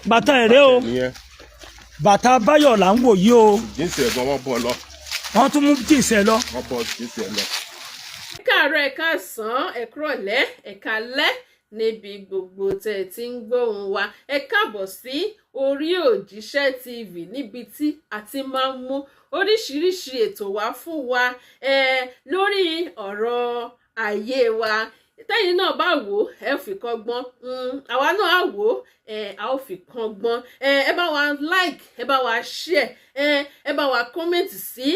bàtà ẹ̀rẹ́ o bàtà Báyọ̀ là ń wò yìí o jíǹsì ẹ̀gbọ́n wọn bọ̀ lọ wọ́n tún mú jíǹsì ẹ̀ lọ. wọ́n bọ̀ jíǹsì ẹ̀ lọ. ẹ káàárọ̀ ẹ káàsán ẹ kúrọ̀lẹ́ ẹ káalẹ́ níbi gbogbo tẹ́ ẹ ti ń gbóhùn wa ẹ káàbọ̀ sí orí òjíṣẹ́ TV níbi tí a ti máa ń mú oríṣiríṣi ètò wá fún wa lórí ọ̀rọ̀ ayé wa tẹ́yìn náà bá wò ẹ fi kọ́gbọ́n àwa náà á wò a ó fi kọ́gbọ́n ẹ bá wa like ẹ bá wa share ẹ bá wa comment sí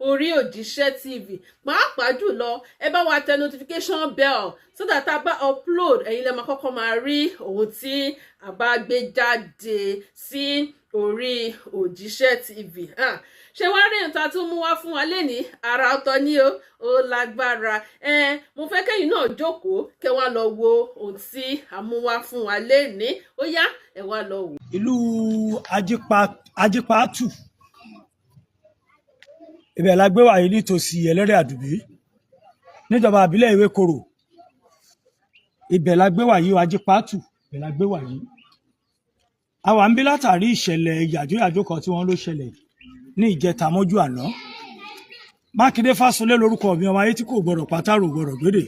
orí òjíṣẹ́ TV pàápàá jùlọ ẹ bá wa tẹ notification bell so that a bá upload ẹ̀yin lè máa kọ́kọ́ máa rí ohun tí a bá gbé jáde sí orí òjíṣẹ́ TV ṣé wá rí nǹkan tó mú wá fún wa lénìí ara ọ̀tọ̀ ni ó lágbára mo fẹ́ kẹ́yìn náà jókòó kẹ́ wá lọ wo ohun tí a mú wá fún wa lénìí ó yá ẹ wá lọ wò. ìlú Ajípaàtù ibẹ̀ la gbé wàyí nítòsí ẹlẹ́rẹ̀ àdùbí níjọba àbílẹ̀ Ewékorò ibẹ̀ la gbé wàyí Ajípaàtù ibẹ̀ la gbé wàyí. a wà ń bí látàrí ìṣẹ̀lẹ̀ yàjóyàjó kan tí wọ́n ló ṣẹlẹ̀ ní ìjẹta mọ́jú àná. Mákindé Fásolé lórúkọ mi, ọmọ ayé tí kò gbọdọ̀ pátárò gbọdọ̀ gbédè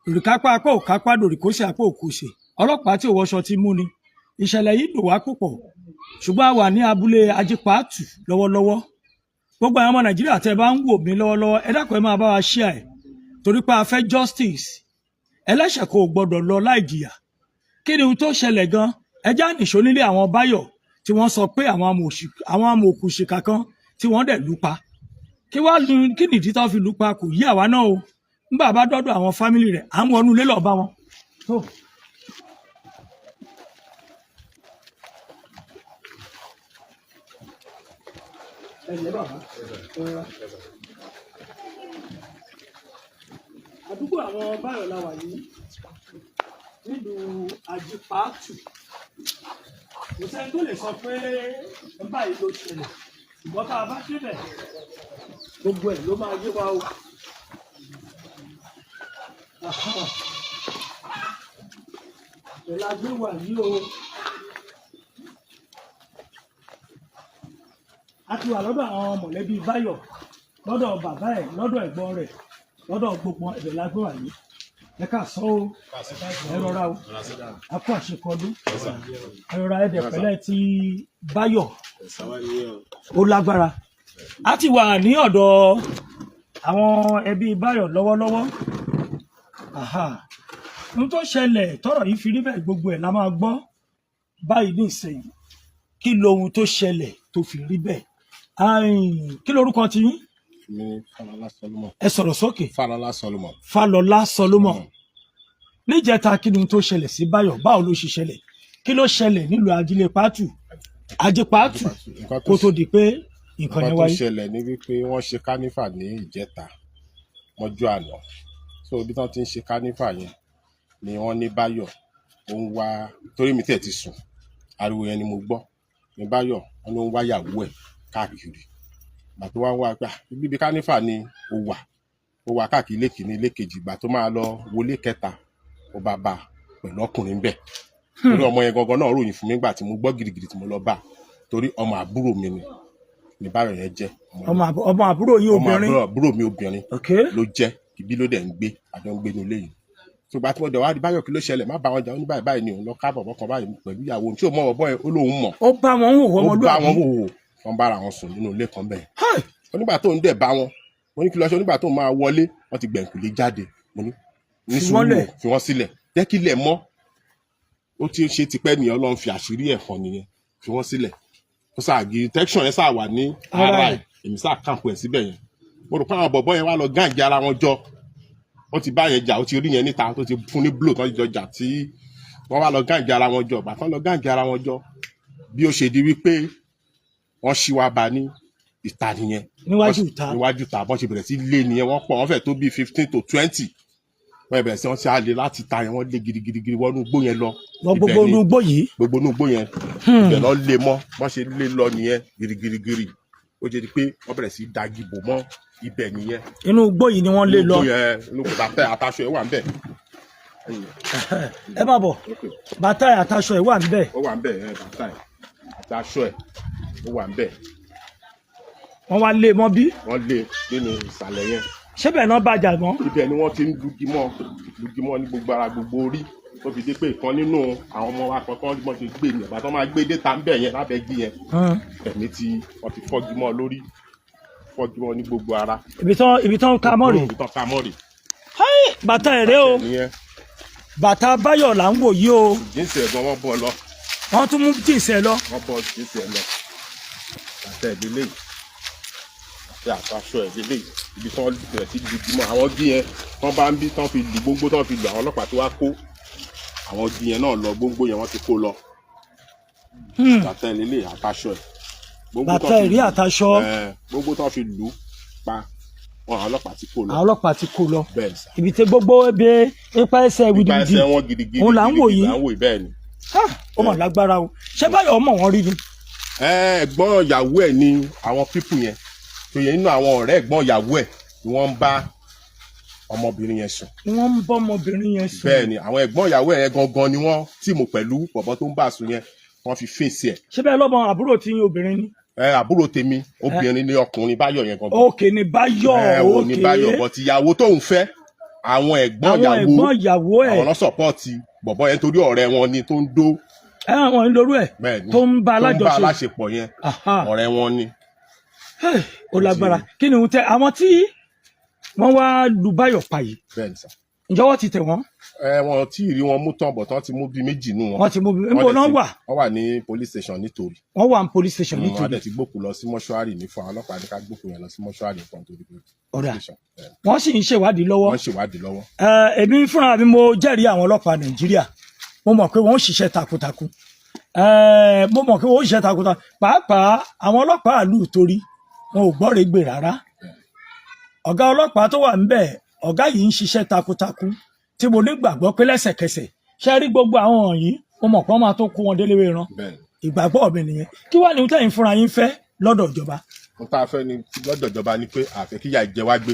òrìkápá apá òkápá dòrìkóṣe apá òkóṣe ọlọ́pàá tí ò wọṣọ ti mú ni. ìṣẹ̀lẹ̀ yìí dùn wá púpọ̀ ṣùgbọ́n a wà ní abúlé Ajípaàtù lọ́wọ́lọ́wọ́. gbogbo àwọn ọmọ Nàìjíríà tẹ́ bá ń wò mí lọ́wọ́lọ́wọ́ ẹ dákun ẹ máa bá wa share ẹ̀ torí pé a fẹ́ justice. ẹlẹ́ṣẹ̀ kò gbọdọ̀ lọ láì jìyà. kí ni ohun tó ṣẹlẹ̀ gan? ẹ já nìṣó nílé àwọn Báyọ̀ tí wọ́n sọ pé àwọn amòòkùnṣìkà kan tí wọ́n dẹ̀ lù pa. kí nìdí tó fi lù pa kò yí àwa náà o. nígbà bá dọ́dọ̀ àwọn fámìlì rẹ̀ à ń wọnú ilé lọ́ọ́ bá wọn. àdúgbò àwọn Báyọ̀ la wà yìí nílùú Ajípaàtù. kò sẹ́ni tó lè sọ pé báyìí ló ṣẹlẹ̀ ṣùgbọ́n tá a bá débẹ̀ gbogbo ẹ̀ ló máa yé wa o. ìlà gbé wà yìí o. a ti wà lọ́dọ̀ àwọn mọ̀lẹ́bí Báyọ̀ lọ́dọ̀ bàbá ẹ̀ lọ́dọ̀ ẹ̀gbọ́n rẹ̀ lọ́dọ̀ gbogbo ẹ̀bẹ̀ la gbé wà yìí. ẹ ká sọ o ẹ rọra o a kó àṣekọdún ẹ rọra ẹdẹ pẹ̀lẹ́ ti Báyọ̀ ó lágbára. a ti wà ní ọ̀dọ̀ àwọn ẹbí Báyọ̀ lọ́wọ́lọ́wọ́. ohun tó ṣẹlẹ̀ tọ́rọ̀ yìí fi rí bẹ́ẹ̀ gbogbo ẹ̀ la máa gbọ́ báyìí ní ìsẹ̀yìn. kí lohun tó ṣẹlẹ̀ tó fi rí bẹ́ẹ̀? kí lorúkọ ti yín? mi Fálọlá Solomon. ẹ sọ̀rọ̀ sókè. Fálọlá Solomon. Fálọlá Solomon. níjẹta kí ni tó ṣẹlẹ̀ sí Báyọ̀? báwo ló ṣe ṣẹlẹ̀? kí ló ṣẹlẹ̀ nílùú Ajípaàtù kó tó di pé nǹkan yẹn wáyé? nǹkan tó ṣẹlẹ̀ ní wípé wọ́n ṣe kánífà ní ìjẹta mọ́jú àná. so ibi tí wọ́n ti ń ṣe kánífà yẹn ni wọ́n ní Báyọ̀ ó ń wá, torí mi tẹ̀ ti sùn ariwo yẹn ni mo gbọ́ ní Báyọ̀ wọn ló ń wá yàwó ẹ̀ káàkiri. ìgbà tó wá ń wá pé ibi kánífà ni ó wà káàkiri ilé kìíní ilé kejì. ìgbà tó máa lọ wọlé kẹta ó bá bá pẹ̀lú ọkùnrin bẹ́ẹ̀. torí ọmọ yẹn gangan náà ròyìn fún mi nígbà tí mo gbọ́ gidigidi tí mo lọ bá, torí ọmọ àbúrò mi ni Báyọ̀ yẹn jẹ́. ọmọ àbúrò yín obìnrin? ọmọ àbúrò mi obìnrin ló jẹ́. ibi ló dẹ̀ ń gbé, àjọ ń gbé ní ilé yìí. ṣùgbọ́n àti mo dẹ̀ wá di Báyọ̀ kí ló ṣẹlẹ̀, má bá wọn jà, ó ní báyìí báyìí ni òun lọ káàbọ̀ bọ́kàn báyìí pẹ̀lú ìyàwó tí ò mọ̀ ọ̀bọ̀ yẹn ó lóun mọ̀. ó bá wọn wò ọmọlúwàbí. wọ́n bára wọn sùn nínú ilé kan bẹ́ẹ̀. onígbà tó ń dẹ̀ bá wọn mo ní kí lọ ṣe, onígbà tó máa wọlé wọ́n ti gbẹ̀ǹkùlé jáde. mo ní sùúrù fi wọ́n sílẹ̀ jẹ́ kí ilẹ̀ mọ́. ó ti ṣe tipẹ́ nìyẹn, Ọlọ́run fi àṣírí ẹ̀ hàn nìyẹn, fi wọ́n sílẹ̀. ó sàgì tẹ́kṣọ̀n yẹn sà wà ní ara ẹ̀, èmi sà kàǹpù ẹ̀ síbẹ̀ yẹn. mo rò pé àwọn bọ̀bọ́ yẹn wá lọ gáǹgì ara wọn jọ. ó ti bá yẹn jà, ó ti rí yẹn níta tó ti fún ní blow tó ti jọ jà tí wọ́n wá lọ gáǹgì ara wọn jọ. bàtán lọ gáǹgì ara wọn jọ bí ó ṣe di wípé wọ́n ṣí wa bá ní ìta nìyẹn. níwájú ìta bọ́n ṣe bẹ̀rẹ̀ sí lé nìyẹn. wọ́n pọ̀, wọ́n fẹ́ tó bí 15 to 20. wọ́n bẹ̀rẹ̀ sí wọ́n ti àlè láti ta yẹn, wọ́n lé gidigidi wọ́n nú igbó yẹn lọ. gbogbo nú igbó yìí? gbogbo nú igbó yẹn ibẹ̀ lọ lé mọ́. wọ́n ṣe lé lọ nìyẹn girigiri. ó jẹ́ di pé wọ́n bẹ̀rẹ̀ sí dagi bò mọ́ ibẹ̀ nìyẹn. inú igbó yìí ni wọ́n lé lọ? inú igbó yẹn, inú kòtà tẹ àtàṣọ ẹ̀ wà ń bẹ̀. ẹ má bọ̀ bàtà ẹ̀ àtàṣọ ẹ̀ wà níbẹ̀. ó wà ń bẹ̀ bàtà ẹ̀ àtàṣọ ẹ̀ ó wà ń bẹ̀. wọ́n wá lé mọ́ bí. wọ́n lé nínú ìsàlẹ̀ yẹn. ṣé bẹ́ẹ̀ náà bàjá mọ́. ibẹ̀ ni wọ́n ti ń lugimọ́ ní gbogbo ara gbogbo orí tó fi dé pé ìkan nínú àwọn ọmọ wa kankan wọ́n ti gbé ní ọ̀bá tó máa gbé dé ta ń bẹ̀ yẹn lábẹ́ gbé yẹn. ẹ̀mí tí wọ́n ti fọ́gimọ́ lórí fọ́gimọ́ ní gbogbo ara. ibi tán ká mọ́ rè. ibi tán ká mọ́ rè. bàtà ẹ̀rẹ́ o bàtà Báyọ̀ là ń wò yìí o. jíǹsì ẹ̀gbọ́n wọn bọ́ lọ. wọ́n tún mú jíǹsì ẹ̀ lọ. wọ́n bọ́ jíǹsì ẹ̀ lọ. bàtà ìdílé yìí àti àtàṣọ ìdílé yìí ibi tí wọ́n bẹ̀rẹ̀ sí di mọ́ àwọn gí yẹn tán bá ń bí tán fi lù gbogbo tán fi lù àwọn ọlọ́pàá tó wá kó àwọn gí yẹn náà lọ gbogbo yẹn wọ́n ti kó lọ. bàtà ìdílé àtàṣọ ẹ̀. bàtà ìrí àtàṣọ. gbogbo tán fi lù pa wọn àwọn ọlọ́pàá ti kó lọ. àwọn ọlọ́pàá ti kó lọ. bẹ́ẹ̀ sà. ibi tí gbogbo ebe ipa ẹsẹ̀ wìdìwìdì wọn gidigidi òun là ń wò yìí. bẹ́ẹ̀ ni. ó mà lágbára o ṣé Báyọ̀ ọmọ wọn rí ni. ẹ̀gbọ́n ìyàwó ẹ̀ ni àwọn pípù yẹn tó yẹ nínú àwọn ọ̀rẹ́ ẹ̀gbọ́n ìyàwó ẹ̀ ni wọ́n ń bá ọmọbìnrin yẹn sùn. wọ́n ń bá ọmọbìnrin yẹn sùn. bẹ́ẹ̀ ni àwọn ẹ̀gbọ́n ìyàwó ẹ̀ gangan ni wọ́n tì mú pẹ̀lú bọ̀bọ́ tó ń bá sùn yẹn wọ́n fi fèsì ẹ̀. ṣé bẹ́ẹ̀ lọ́mọ àbúrò tí obìnrin ni. àbúrò tèmi obìnrin ni ọkùnrin Báyọ̀ yẹn gangan. òkè ni Báyọ̀ òkè ni Báyọ̀ bọ̀ tìyàwó tóun fẹ́ àwọn ẹ̀gbọ́n ìyàwó ẹ̀ àwọn lọ́sọ̀pọ̀tì bọ̀bọ́ yẹn torí ọ̀rẹ́ wọn ni tó ń dó. wọn ń lorú ẹ̀ tó ń bá aláṣepọ̀ yẹn ọ̀rẹ́ wọn ni. ó lágbára kí ni òun tẹ àwọn tí wọ́n wá lu Báyọ̀ pa yìí ǹjẹ́ wọ́n ti tẹ̀ wọ́n. wọn tí ì rí wọn mú tán bọ̀ tán ti mú bíi méjì nù wọn. wọ́n ti mú bíi níbo náà wà. wọ́n wà ní police station nítorí. wọ́n wà ní police station nítorí. wọ́n á dẹ̀ ti gbókù lọ sí mọ́ṣúárì ní fún àwọn ọlọ́pàá ní ká gbókù yẹn lọ sí mọ́ṣúárì fún nítorí pé. ọ̀rẹ́ wọ́n sì ń ṣèwádìí lọ́wọ́. wọ́n ń ṣèwádìí lọ́wọ́. èmi fúnra mi mo jẹ́rìí àwọn ọlọ́pàá Nàìjíríà mo mọ̀ pé wọ́n ń ṣiṣẹ́ takuntakun mo mọ̀ pé wọ́n ń ṣiṣẹ́ takuntakun pàápàá àwọn ọlọ́pàá ìlú torí wọn ò gbọ́ rẹ̀gbẹ̀ rárá ọ̀gá ọlọ́pàá tó wà ńbẹ̀ ọ̀gá yìí ń ṣiṣẹ́ takuntakun tí mo nígbàgbọ́ pé lẹ́sẹ̀kẹsẹ̀ ṣe rí gbogbo àwọn wọ̀nyí mo mọ̀ pé wọ́n máa tó kó wọn délé ran ìgbàgbọ́ mi nìyẹn kí wàá ní ohun tẹ́yìn fúnra yín fẹ́ lọ́dọ̀ ìjọba. ohun tá a fẹ́ ni lọ́dọ̀ ìjọba ni pé àfẹ́ kíyà jẹ wá gbé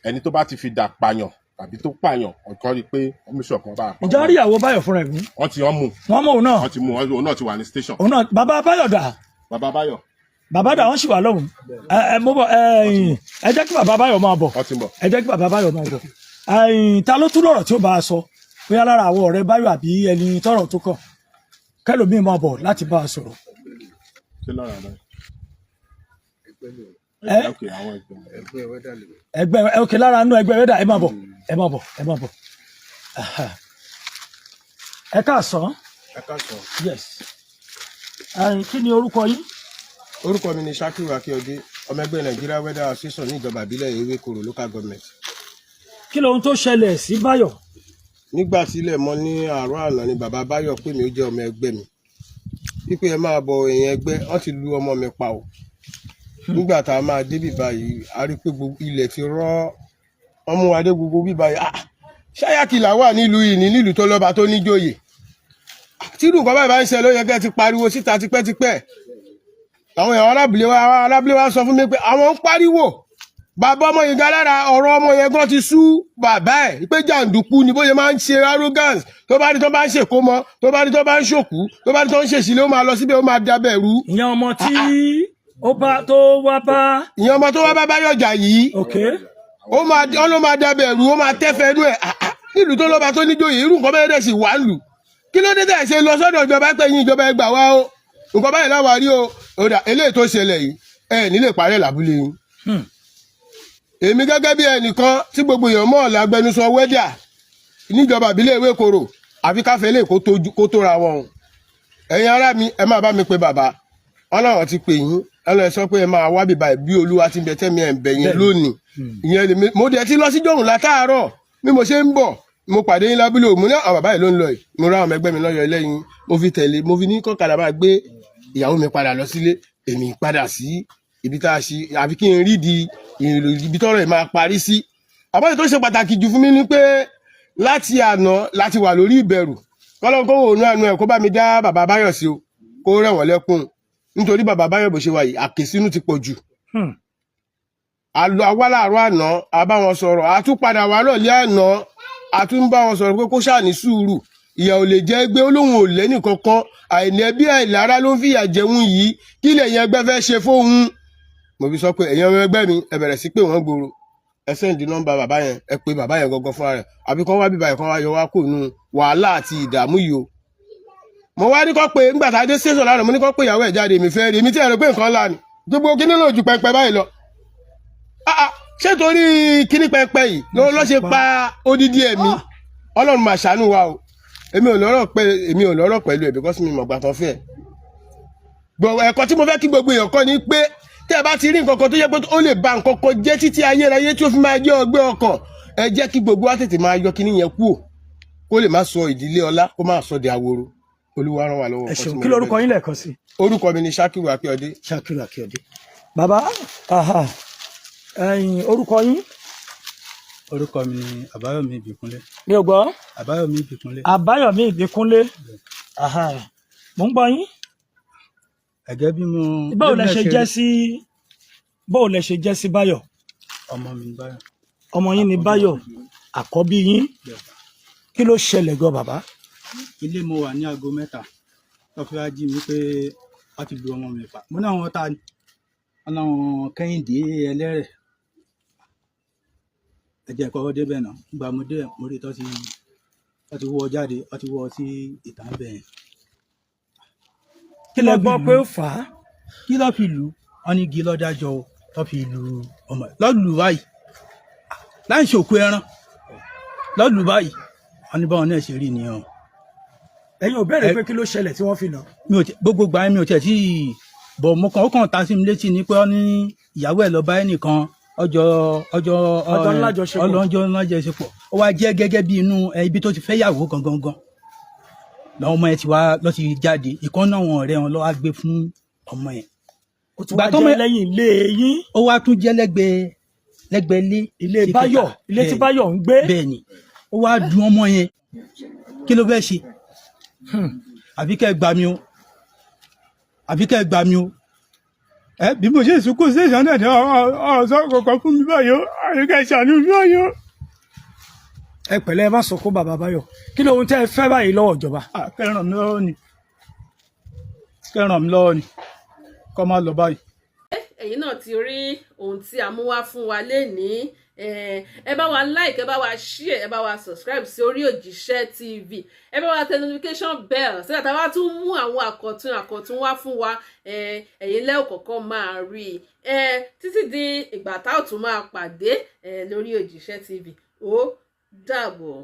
ẹni tó bá ti fi dà pààyàn tàbí tó pààyàn ọ̀kan rí i pé ọmọọṣẹ́ kan bá a. ìjọ rí ìyàwó Báyọ̀ fúnra ẹ̀ mú. wọ́n mú. wọ́n mú òun náà. wọ́n ti mú òun náà ti wà ní station. òun náà bàbá Báyọ̀ dà. bàbá Báyọ̀. bàbá dà wọ́n sì wà lọ́hùn. mo bọ̀ ẹ jẹ́ kí bàbá Báyọ̀ máa bọ̀. ẹ jẹ́ kí bàbá Báyọ̀ máa bọ̀. ta ló tún lọ́rọ̀ tí ó bá a sọ bóyá lára àwọn ọ̀rẹ́ Báyọ̀ àbí ẹni tọ́rọ̀ tó kàn kẹlòmíì máa bọ̀ láti bá a sọ̀rọ̀. ẹgbẹ́ òkè lára nú ẹgbẹ́ wẹ́dà ẹ máa bọ̀ ẹ máa bọ̀ ẹ máa bọ̀ ẹ káàsán. ẹ káàsán. yes kí ni orúkọ yín. orúkọ mi ni Sakiru Akíọdé ọmọ ẹgbẹ́ Nigeria Weather Association ní ìjọba ìbílẹ̀ Ewékòró local government. kí lóhun tó ṣẹlẹ̀ sí Báyọ̀. nígbà tílẹ̀ mọ́ ní àárọ̀ àná ni bàbá Báyọ̀ pè mí ó jẹ́ ọmọ ẹgbẹ́ mi wípé ẹ máa bọ èèyàn ẹgbẹ́ wọ́n ti lu ọmọ mi pa o. nígbà tá a máa débì báyìí a rí pé gbogbo ilẹ̀ ti rọ́ wọ́n mú wa dé gbogbo bí báyìí ṣáyàkìlà wà nílùú yìí nílùú tó lọ́ba tó níjòyè tírù nǹkan báyìí bá ń ṣe ló yẹ kẹ́ ti pariwo síta tipẹ́tipẹ́ àwọn èèyàn alábìlẹ̀ wa sọ fún mi pé àwọn ń pariwo bàbá ọmọ yẹn galára ọ̀rọ̀ ọmọ yẹn gan ti sú bàbá ẹ̀ pé jàǹdùkú ni bóyá máa ń ṣe arrogance tó bá rí tó bá ń ṣèkómọ tó bá rí tó bá ń ṣòkú tó bá rí tó ń ṣèṣìlẹ̀ ó máa lọ síbẹ̀ ó máa dábẹ̀ rú. ìyẹn ọmọ tí tó wá bá. ìyẹn ọmọ tó wá bá Báyọ̀ jà yìí ó ló máa dábẹ̀ rú ó máa tẹ́fẹ̀ẹ́ nú ẹ̀ nílùú tó lọ́ba tó níjòyè irú nǹkan bẹ́ẹ̀ dẹ̀ sì wà lù kí ló dé tẹ̀ ṣe lọ sọ́dọ̀ ìjọba pé yín ìjọba ẹ gbà wá o nǹkan báyìí láwa rí o eléyìí tó ṣẹlẹ̀ yìí ẹ nílé parẹ́ làbúlé yín. èmi gẹ́gẹ́ bí ẹnìkan tí gbogbo èèyàn mọ̀ lágbẹnusọ wẹ́dà níjọba ìbílẹ̀ Ewékòró àfi káfẹ́ lè kó tóra wọn o. ẹ̀yin ará mi ẹ máa bá mi pe bàbá wọn náà ti pè yín ẹ lọ sọ pé ẹ máa wá bíbá bí Olúwa ti ń bẹ tẹ́mi ẹ̀ ń bẹ yẹn lónìí ìyẹn lèmi mo dẹ̀ ti lọ sí jọ̀hún látàárọ̀ bí mo ṣe ń bọ̀ mo pàdé yín lábúlé òun mo ní àwọn bàbá yìí ló ń lọ yìí mo rá àwọn ẹgbẹ́ mi lọ́yọ̀ lẹ́yìn mo fi tẹ̀lé mo fi ní kọ́kadà máa gbé ìyàwó mi padà lọ sílé èmi padà sí ibi tá a ṣe àfi kí n rí di ibi tọ́rọ̀ ẹ̀ máa parí sí. àbọ̀dé tó ṣe pàtàkì jù fún mi ni pé láti àná láti wà lórí ìbẹ̀rù kọ́lọ́n kó wò ó nú ẹ̀ kó bá mi dá bàbá Báyọ̀ sí o kó rẹ̀ wọ́n lẹ́kùn nítorí bàbá Báyọ̀ bó ṣe wà yìí àkèsínú ti pọ̀ jù. àwa láàárọ̀ àná a bá wọn sọ̀rọ̀ a tún padà wà lọ́ọ̀lẹ́ àná a tún bá wọn sọ̀rọ̀ pé kó ṣàní sùúrù ìyà ò lè jẹ́ gbé olóhùn ò lẹ́nì kankan àìní ẹbí àìlára ló ń fìyà jẹun yìí kí lẹ̀yin ẹgbẹ́ fẹ́ ṣe fóun mo fi sọ pé ẹ̀yin ọmọ ẹgbẹ́ mi ẹ bẹ̀rẹ̀ sí pé wọ́n gbòòrò ẹ sẹ́ǹdì nọ́mbà bàbá yẹn ẹ pé bàbá yẹn gangan fúnra rẹ̀ àbí kán wá bíbá yẹn kán wá yọ wá kó nu wàhálà àti ìdààmú yìí o mo wá ní kọ́ pé nígbà tá a dé sẹ́sọ̀ lánàá mo ní kọ́ pé ìyàwó ẹ̀ jáde èmi fẹ́ rí èmi tí ẹ rò pé nǹkan ńlá ni gbogbo kíní ló ju pẹpẹ báyìí lọ ṣé torí kíní pẹpẹ yìí ló ṣe pa odidi ẹ̀mí Ọlọ́run máa ṣàánú wa o èmi ò lọ́rọ̀ pẹ̀lú ẹ̀ because mi mọ̀ gbà tán fẹ́ ẹ̀ gbọ̀wọ̀ ẹ̀kọ́ tí mo fẹ́ kí gbogbo èèyàn kọ́ ni pé tẹ́ ẹ bá ti rí nǹkan kan tó yẹ pé ó lè ba nǹkan kan jẹ́ títí ayérayé tí ó fi máa jẹ́ ọgbẹ́ ọkàn ẹ jẹ́ kí gbogbo wa tètè máa yọ kíní yẹn kúò kó lè má sọ ìdílé ọlá kó má sọ di ahoro Olúwa ràn wá lọ́wọ́. ẹ ṣeun kí lórúkọ yín lẹ́ẹ̀kan sí. orúkọ mi ni Sakiru Akíọdé. Sakiru Akíọdé. bàbá orúkọ yín. orúkọ mi ni Àbáyọ̀mí Ìbíkúnlé. mi ò gbọ́. Àbáyọ̀mí Ìbíkúnlé. Àbáyọ̀mí Ìbíkúnlé. mo ń gbọ́ yín. ẹ̀gẹ́ bí mo. báwo lẹ ṣe jẹ́ sí Báyọ̀. ọmọ mi ni Báyọ̀. ọmọ yín ni Báyọ̀ àkọ́bí yín kí ló ṣẹlẹ̀ gan bàbá. ilé mo wà ní aago 3 tó fi wá jí mi pé wọ́n ti lu ọmọ mi pa mo ní àwọn ta ọlọ́run Kẹ́hìndé ẹlẹ́rẹ̀ ẹ̀jẹ̀ kọ́kọ́ débẹ̀ náà gba mo dé mo rí tó ti wọ́ jáde wọ́n ti wọ́ sí ìta bẹ́ẹ̀. kí lẹ gbọ́ pé ó fà á. kí ló fi lù wọ́n ní igi lọ́dájọ́ tó fi lu ọmọ lọ́lù báyìí láì ṣòkú ẹran lọ́lù báyìí wọ́n ní báwọn náà ṣe rí nìyẹn. ẹ̀yin ò bẹ̀rẹ̀ pé kí ló ṣẹlẹ̀ tí wọ́n fi nà. gbogbo gbà mi ò tẹ̀ tí bọ̀ mo kàn ó kàn ta sí mi létí ni pé wọ́n ní ìyàwó ẹ̀ lọ bá ẹnìkan ọjọ́ ńlájọṣepọ̀ ó wá jẹ́ gẹ́gẹ́ bí inú ibi tó ti fẹ́ yàwó gangan làwọn ọmọ ẹ̀ ti wá lọ ti jáde ìkan náà wọn ọ̀rẹ́ wọn lọ wá gbé fún ọmọ ẹ̀. ó tún wá jẹ́ lẹ́yìn ilé yín. ó wá tún jẹ́ lẹ́gbẹ̀ẹ́ ilé Báyọ̀ ilé tí Báyọ̀ ń gbé. bẹ́ẹ̀ ni ó wá dùn ọmọ yẹn kí ló fẹ́ ṣe àbí kẹ́ gbà mí o bí mo ṣe ìsúnkú sí ìṣànà ẹ̀dẹ̀ ọ̀sán kọ̀ọ̀kan fún mi báyìí àyíká ìṣàánú mi báyìí. ẹ pẹ̀lẹ́ ẹ má sọ fún bàbá Báyọ̀ kí lóhun tẹ́ ẹ fẹ́ báyìí lọ́wọ́ ìjọba. kẹ́ ràn mí lọ́wọ́ ni kó má lọ báyìí. ẹ̀yin náà ti rí ohun tí a mú wá fún wa lénìí ẹ bá wa like ẹ bá wa share ẹ bá wa subscribe sí Orí Òjíṣẹ́ TV ẹ bá wa tẹ notification bell sílẹ̀ tá a bá tún mú àwọn àkọ̀tun wá fún wa ẹ̀yin lẹ́ẹ̀ kọ̀ọ̀kan máa rí títí di ìgbà tá ò tún máa pàdé lórí Òjíṣẹ́ TV ó dàbọ̀.